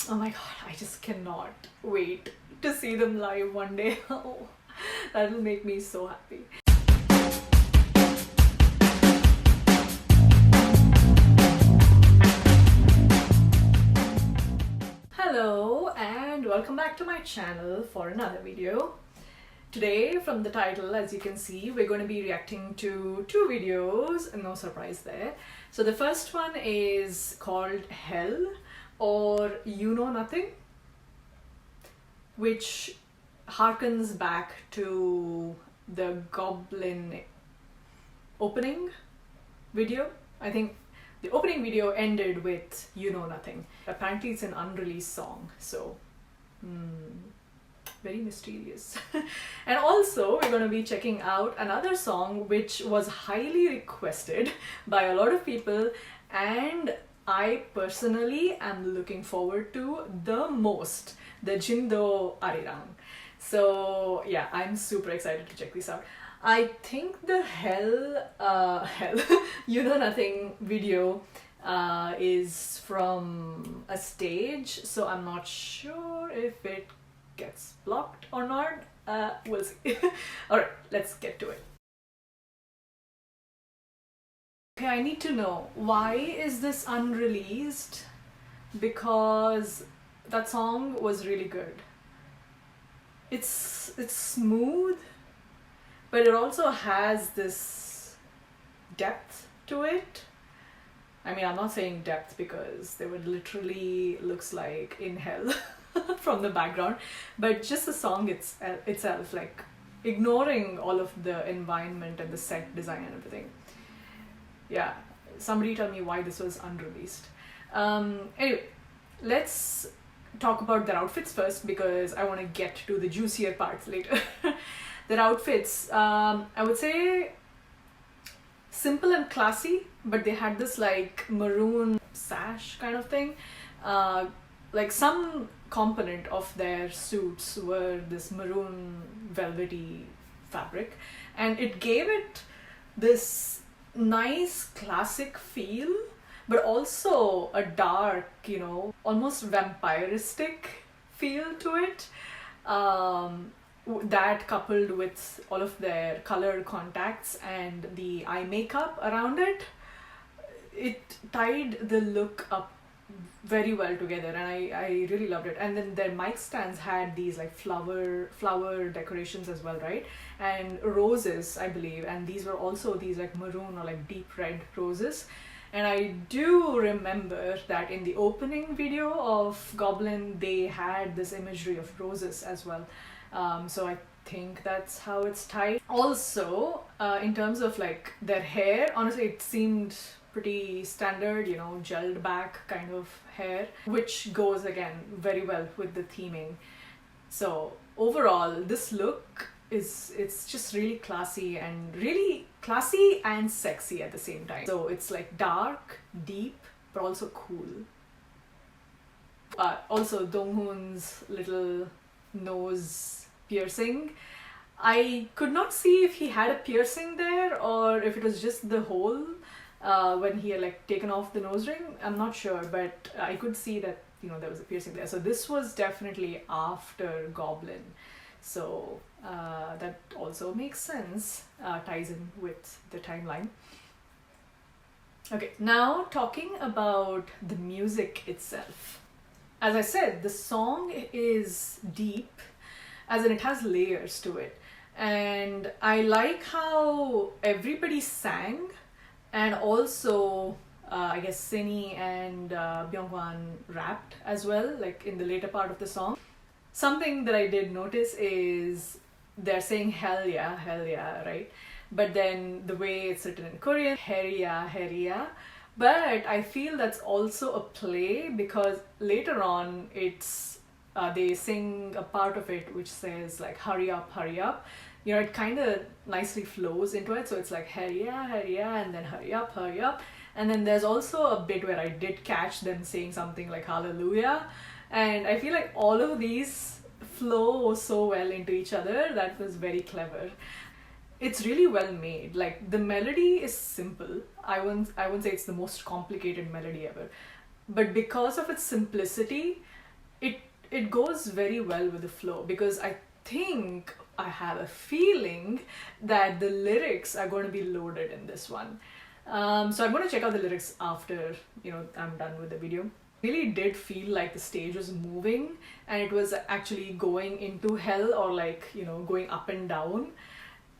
Oh my god, I just cannot wait to see them live one day. Oh, that will make me so happy. Hello and welcome back to my channel for another video. Today, from the title, as you can see, we're going to be reacting to two videos, no surprise there. So the first one is called Hell or You Know Nothing, which harkens back to the Goblin opening video. I think the opening video ended with You Know Nothing. Apparently it's an unreleased song, so very mysterious. And also we're going to be checking out another song which was highly requested by a lot of people, and I personally am looking forward to the most, the Jindo Arirang. So yeah, I'm super excited to check this out. I think the Hell You Know Nothing video is from a stage, so I'm not sure if it gets blocked or not. We'll see. Alright, let's get to it. Okay, I need to know, why is this unreleased? Because that song was really good. It's smooth, but it also has this depth to it. I mean, I'm not saying depth because they would literally looks like in hell from the background, but just the song itself, like ignoring all of the environment and the set design and everything. Yeah, somebody tell me why this was unreleased. Anyway, let's talk about their outfits first because I want to get to the juicier parts later. Their outfits, I would say simple and classy, but they had this like maroon sash kind of thing. Like some component of their suits were this maroon velvety fabric, and it gave it this nice classic feel, but also a dark, you know, almost vampiristic feel to it. That coupled with all of their colored contacts and the eye makeup around it, it tied the look up very well together, and I really loved it. And then their mic stands had these like flower decorations as well, right? And roses, I believe, and these were also these like maroon or like deep red roses. And I do remember that in the opening video of Goblin they had this imagery of roses as well. So I think that's how it's tied. Also, in terms of like their hair, honestly it seemed pretty standard, you know, gelled back kind of hair, which goes again very well with the theming. So overall, this look it's just really classy and sexy at the same time. So it's like dark, deep, but also cool. Also Donghoon's little nose piercing, I could not see if he had a piercing there or if it was just the hole when he had like taken off the nose ring. I'm not sure, but I could see that, you know, there was a piercing there. So this was definitely after Goblin, so that also makes sense, ties in with the timeline. Okay, now talking about the music itself. As I said, the song is deep, as in it has layers to it, and I like how everybody sang, and also I guess Sini and Byung-hwan rapped as well, like in the later part of the song. Something that I did notice is they're saying hell yeah, right? But then the way it's written in Korean, heriya. But I feel that's also a play because later on it's they sing a part of it which says like hurry up. You know, it kind of nicely flows into it, so it's like heriya, and then hurry up. And then there's also a bit where I did catch them saying something like hallelujah, and I feel like all of these flow so well into each other. That was very clever. It's really well made. Like the melody is simple. I wouldn't say it's the most complicated melody ever, but because of its simplicity, it it goes very well with the flow, because I think I have a feeling that the lyrics are going to be loaded in this one. So I'm going to check out the lyrics after I'm done with the video. Really did feel like the stage was moving and it was actually going into hell, or like going up and down.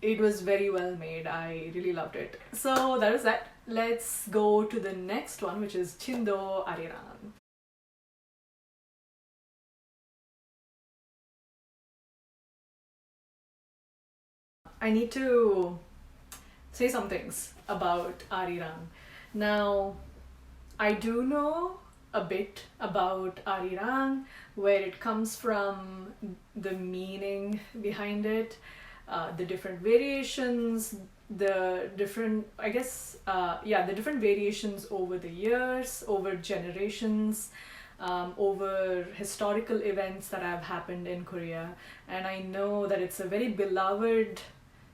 It was very well made. I really loved it. So that is that. Let's go to the next one, which is Jindo Arirang. I need to say some things about Arirang. Now, I do know a bit about Arirang, where it comes from, the meaning behind it, the different variations, the different, the different variations over the years, over generations, over historical events that have happened in Korea. And I know that it's a very beloved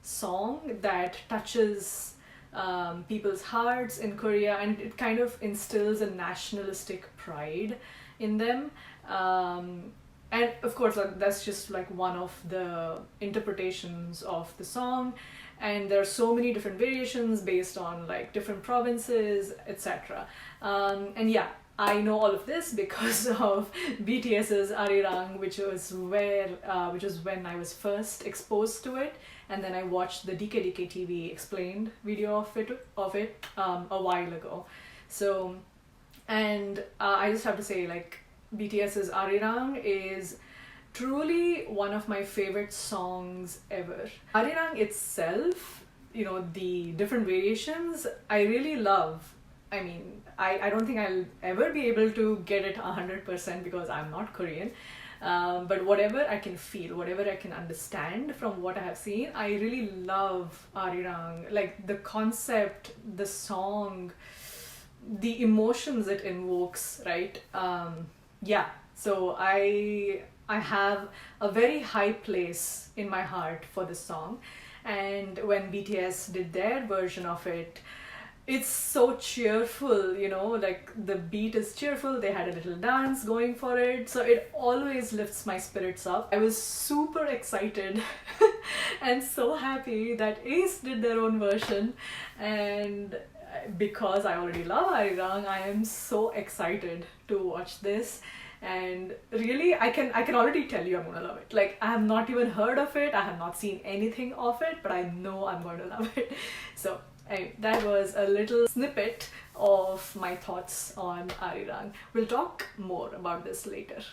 song that touches people's hearts in Korea, and it kind of instills a nationalistic pride in them. And of course, that's just like one of the interpretations of the song. And there are so many different variations based on like different provinces, etc. And yeah, I know all of this because of BTS's Arirang, which was when I was first exposed to it, and then I watched the DKDK TV explained video of it a while ago. So, and I just have to say, like, BTS's Arirang is truly one of my favorite songs ever. Arirang itself, the different variations, I really love. I mean, I don't think I'll ever be able to get it 100% because I'm not Korean. But whatever I can feel, whatever I can understand from what I have seen, I really love Arirang. Like the concept, the song, the emotions it invokes, right? Yeah, so I have a very high place in my heart for this song. And when BTS did their version of it, it's so cheerful, like the beat is cheerful, they had a little dance going for it, so it always lifts my spirits up. I was super excited and so happy that A.C.E did their own version, and because I already love Arirang, I am so excited to watch this. And really, I can already tell you I'm gonna love it. Like, I have not even heard of it, I have not seen anything of it, but I know I'm going to love it. So that was a little snippet of my thoughts on Arirang. We'll talk more about this later.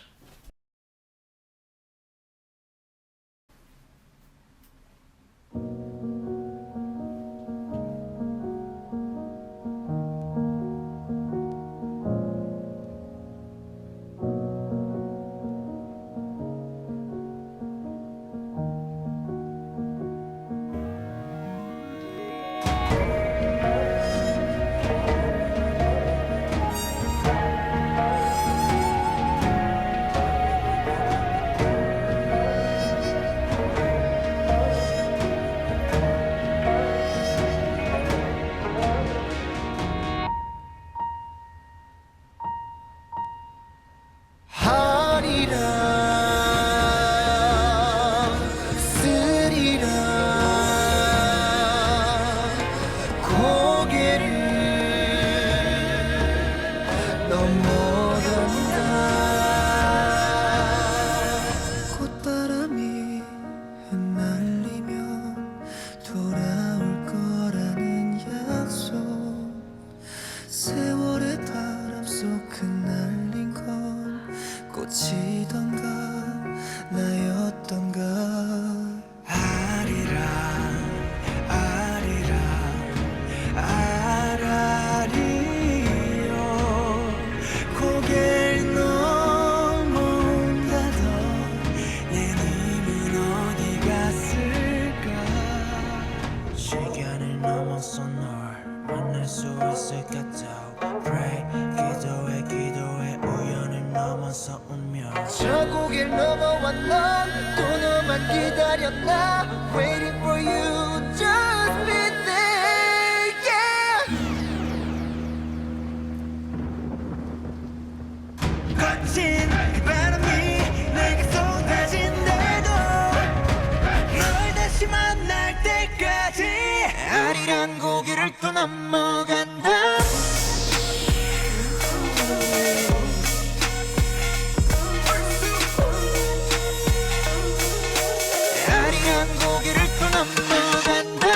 Waiting for you, just be there, yeah. 거친 바람 넘어간다 아리랑 고개를 또 넘어간다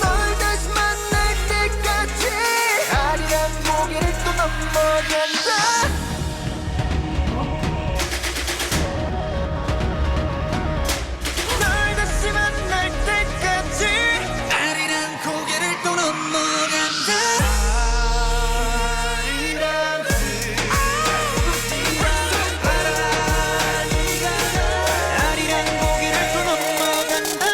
널 다시 만날 때까지 아리랑 고개를 또 넘어간다 널 다시 만날 때까지 아리랑 고개를 또 넘어간다 아리랑 아리랑 고개를 또 넘어간다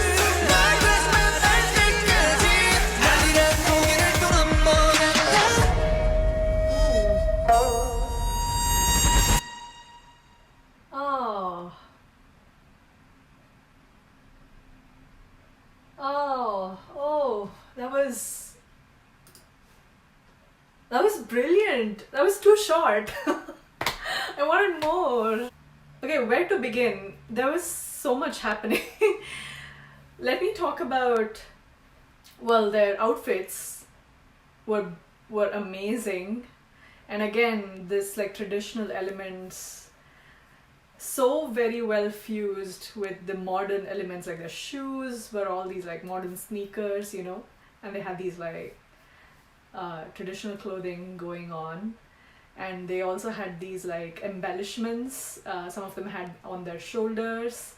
널 다시 만날 때까지 아리랑 고개를 또 넘어간다 Oh. Oh, that was brilliant. That was too short. I wanted more. Okay, where to begin? There was so much happening. Let me talk about, well, their outfits were amazing. And again, this like traditional elements so very well fused with the modern elements, like the shoes were all these like modern sneakers, you know, and they had these like traditional clothing going on, and they also had these like embellishments, some of them had on their shoulders.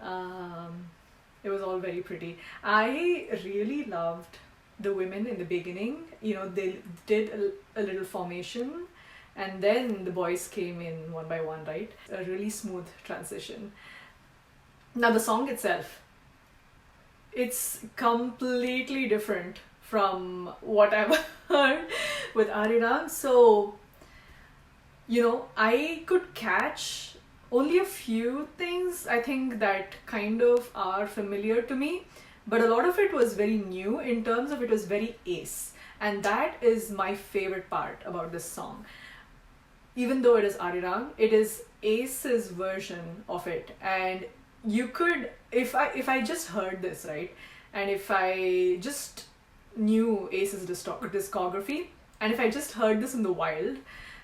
It was all very pretty. I really loved the women in the beginning, you know, they did a little formation and then the boys came in one by one, right? A really smooth transition. Now the song itself, it's completely different from what I've heard with Arirang. So, you know, I could catch only a few things I think that kind of are familiar to me, but a lot of it was very new in terms of it was very A.C.E. And that is my favorite part about this song. Even though it is Arirang, it is A.C.E.'s version of it. And you could, if I just heard this, right, and if I just knew A.C.E.'s discography, and if I just heard this in the wild,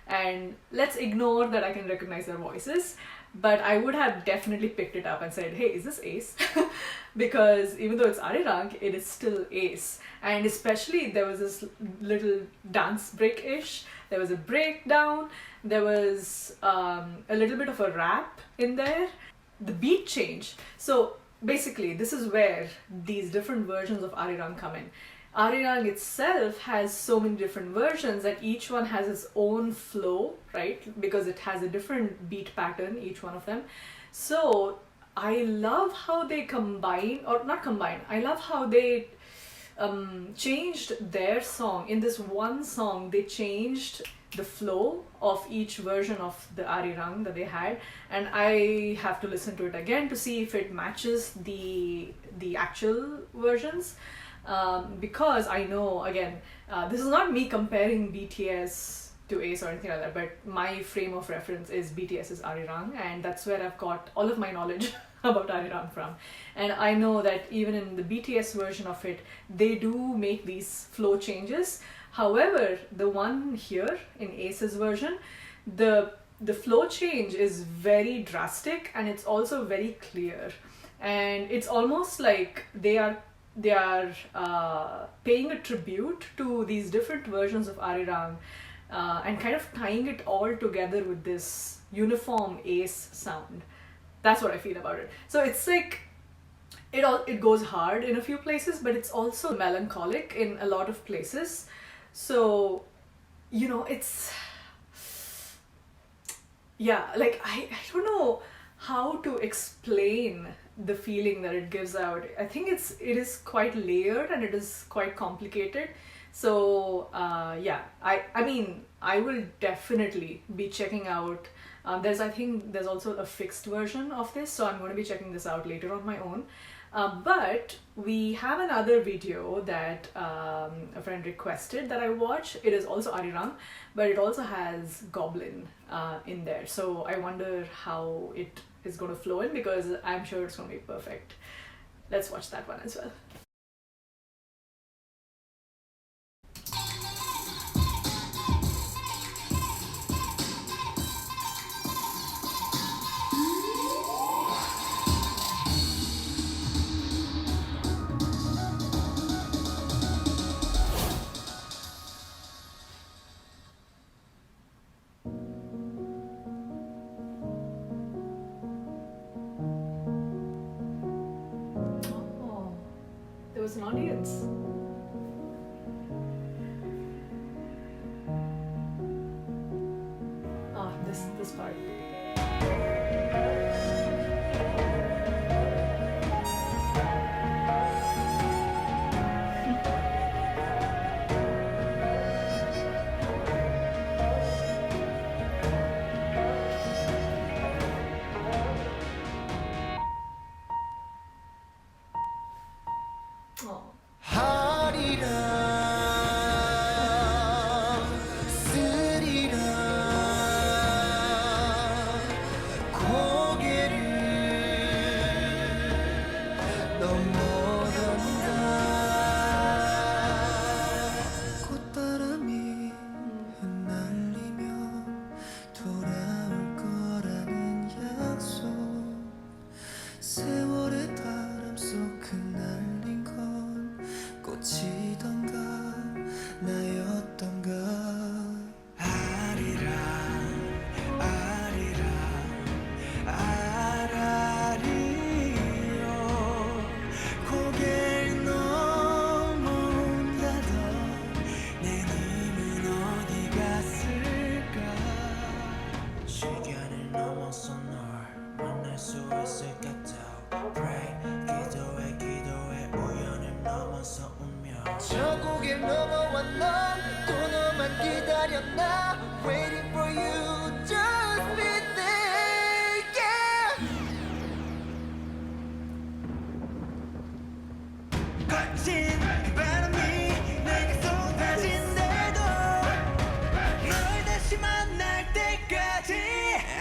and let's ignore that I can recognize their voices, but I would have definitely picked it up and said, hey, is this A.C.E.? Because even though it's Arirang, it is still A.C.E. And especially there was this little dance break-ish, there was a breakdown, there was a little bit of a rap in there, the beat change. So basically this is where these different versions of Arirang come in. Arirang itself has so many different versions that each one has its own flow, right? Because it has a different beat pattern, each one of them. So I love how they combine, or not combine, I love how they changed their song. In this one song, they changed the flow of each version of the Arirang that they had, and I have to listen to it again to see if it matches the actual versions. Because I know, again, this is not me comparing BTS to A.C.E. or anything like that, but my frame of reference is BTS's Arirang, and that's where I've got all of my knowledge about Arirang from. And I know that even in the BTS version of it, they do make these flow changes. However, the one here in A.C.E.'s version, the flow change is very drastic and it's also very clear. And it's almost like they are paying a tribute to these different versions of Arirang and kind of tying it all together with this uniform A.C.E. sound. That's what I feel about it. So it's like it goes hard in a few places, but it's also melancholic in a lot of places. So, you know, it's, yeah, like I don't know how to explain the feeling that it gives out. I think it is quite layered and it is quite complicated. So yeah, I mean, I will definitely be checking out. I think there's also a fixed version of this, so I'm going to be checking this out later on my own. But we have another video that a friend requested that I watch. It is also Arirang, but it also has Goblin in there. So I wonder how it is going to flow in, because I'm sure it's going to be perfect. Let's watch that one as well. Oh, there was an audience. Ah, this part. Oh. 하리라 쓰리라 고개를 넘어간다 꽃바람이 흩날리며 돌아올 거라는 약속 세월의 바람 속 흩날린 건 꽃이던가 나였던가 아리랑 아리랑 아라리요 고개를 넘어온다던 내 님은 어디 갔을까 시간을 넘어서 널 만날 수 있을까 더 Pray 기도해 기도해 우연을 넘어서 운명 저 고개를 넘어와 넌 또 너만 기다렸나 Waiting for you just be there yeah 거친 바람이 내게 쏟아진대도 널 다시 만날 때까지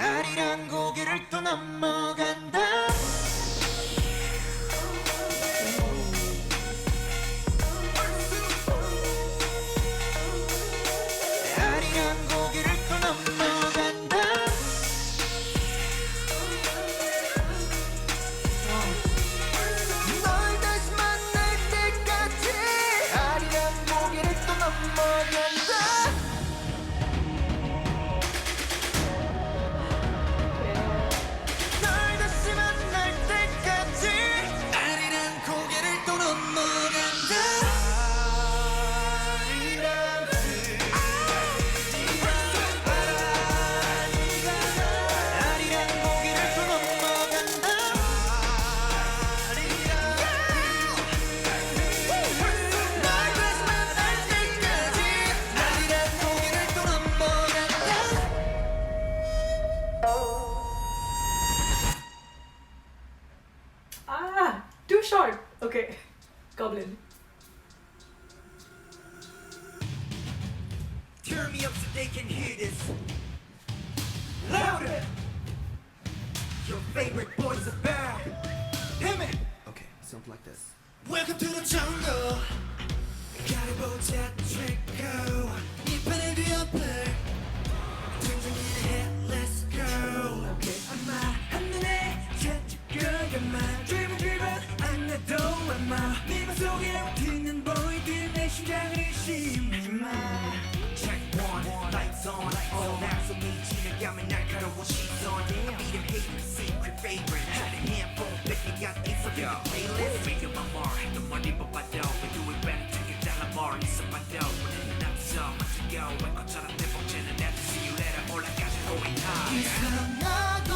아리랑 고개를 또 넘어간다 아리랑 고개를 또 넘어간다 널 다시 만날 때까지 아리랑 고개를 또 넘어간다 널 다시 만날 때까지 아리랑 고개를 또 넘어간다 아리랑 고개를 또 넘어간다 널 다시 만날 때까지 아리랑 고개를 또 넘어간다 Ah, too short. Okay, Goblin. Turn me up so they can hear this. Louder! Your favorite boys are back. Hit me! Okay, something like this. Welcome to the jungle. gotta 보자 trickle. 이 판을 뒤엎을. 등장이나 해, let's go. 아마 한눈에 채찍거려만 driven 안 나도 아마 네 맘속에 뛰는 boy들 내 심장을 의심하지마. Check one, lights on, 약속이 지나가면 날카로운 시선. Beat him, hate him, secret favorite. 하는 handphone, 뺏기가 있어. Playlist, make up my mark. 너 머리 뽑아도 we do it better. take it down the bar. 있어봐도 우리는 앞서 맞추고 왜 것처럼 내 복제는 내가 see you later. 올라가지 going high. 이상하고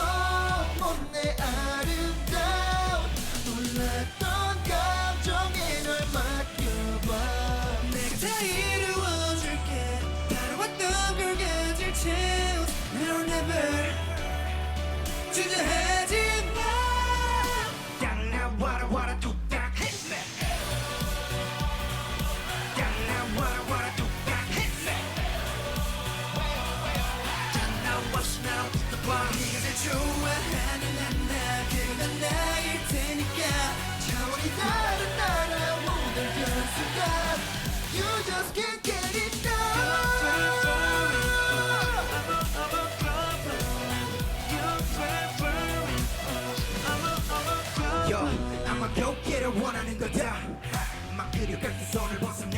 못내 아름다운 놀랐던 감정에 널 맡겨봐. 내가 다 이루어줄게. 바라왔던 걸 가질 chance. Now or never. 주저하지 마. Down now, what I do 차원이 다른 나라 문을 열 순간 You just can't get enough Yo, 아마 고가ero 원하는 거다 막 그려갈 두 손을 벗어나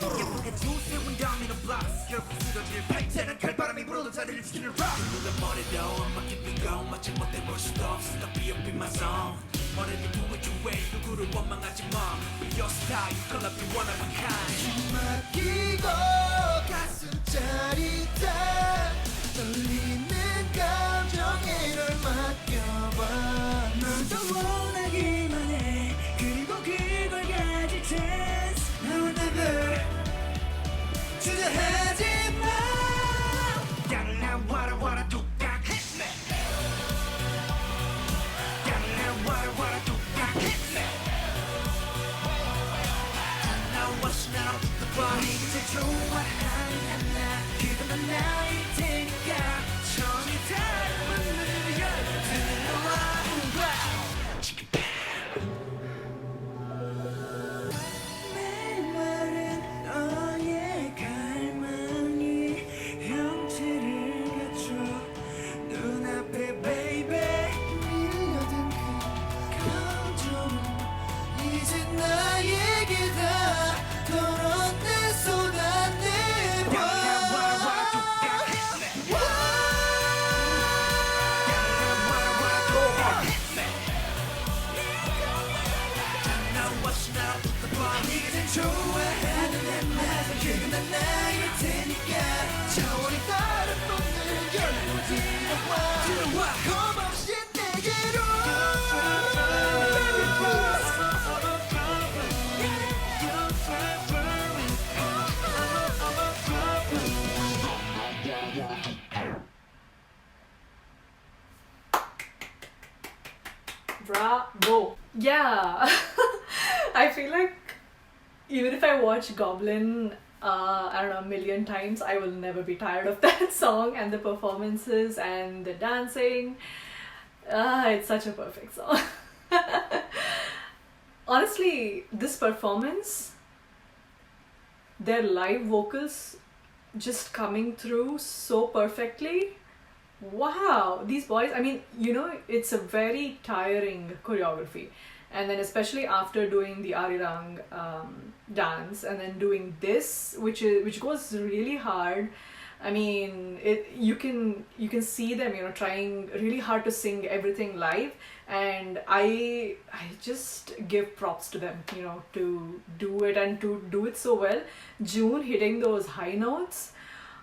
예쁘게 두세운 도미노 블록스 결국 쓰러질 팔자는 칼바람이 불어도 자리를 지키는 rock 누가 뭐래도 막 깊은 건 맞지 못해 볼 수도 없어 나 be up in my zone 뭐래도 do it your way 누구를 원망하지 마 Be your style, you call up your one of a kind 힘 맡기고 가슴 짜릿한 떨리는 감정에 널 맡겨봐 넌 더 원하기만 해 그리고 그걸 가질 chance No never 주저하지 마 양나 와라 와라 뚝딱 hit me 양나 와라 와라 뚝딱 hit me 나 왔어 나랑 붙어봐 네가 제일 좋아하는 나 그건 난 나일 테니까 처음이 다른 문을 열어 들어와 메마른 너의 갈망이 형체를 갖춰 눈앞에 baby 밀려든 그 감정은 이제 나에게 다 덜어내 쏟아내봐 네가 제일 좋아하는 내 맛은 그건 난 나일 테니까 차원이 다른 문을 열고 들어와 겁없이 내게로 Bravo! Yeah, I feel like even if I watch Goblin, I don't know, a million times, I will never be tired of that song and the performances and the dancing. It's such a perfect song. Honestly, this performance, their live vocals just coming through so perfectly. Wow, these boys, I mean, you know, it's a very tiring choreography. And then especially after doing the Arirang dance and then doing this, which goes really hard. I mean, you can see them, you know, trying really hard to sing everything live, and I just give props to them, you know, to do it and to do it so well. June hitting those high notes,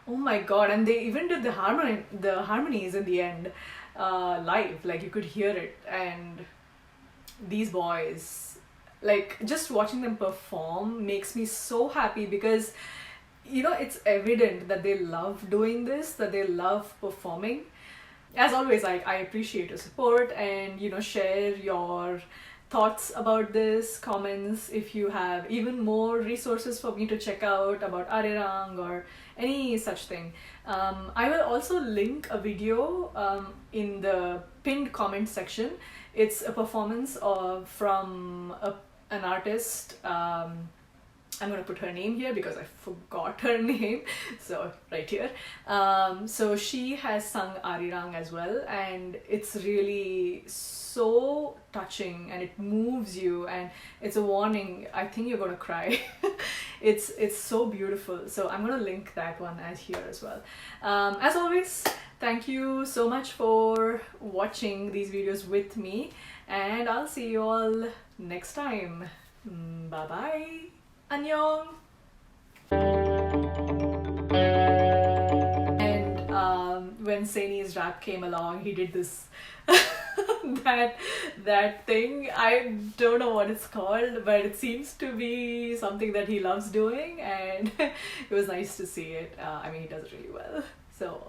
oh my god! And they even did the harmonies in the end live, like you could hear it. And these boys, like, just watching them perform makes me so happy because, you know, it's evident that they love doing this, that they love performing. As always, I appreciate your support, and, you know, share your thoughts about this, comments if you have even more resources for me to check out about Arirang or any such thing. I will also link a video in the pinned comment section. It's a performance from an artist. I'm gonna put her name here because I forgot her name, so right here. So she has sung Arirang as well, and it's really so touching and it moves you, and it's a warning. I think you're gonna cry. It's so beautiful. So I'm gonna link that one as here as well. As always, thank you so much for watching these videos with me, and I'll see you all next time. Bye bye. Annyeong. And when Saini's rap came along, he did this that thing. I don't know what it's called, but it seems to be something that he loves doing, and it was nice to see it. I mean, he does it really well. So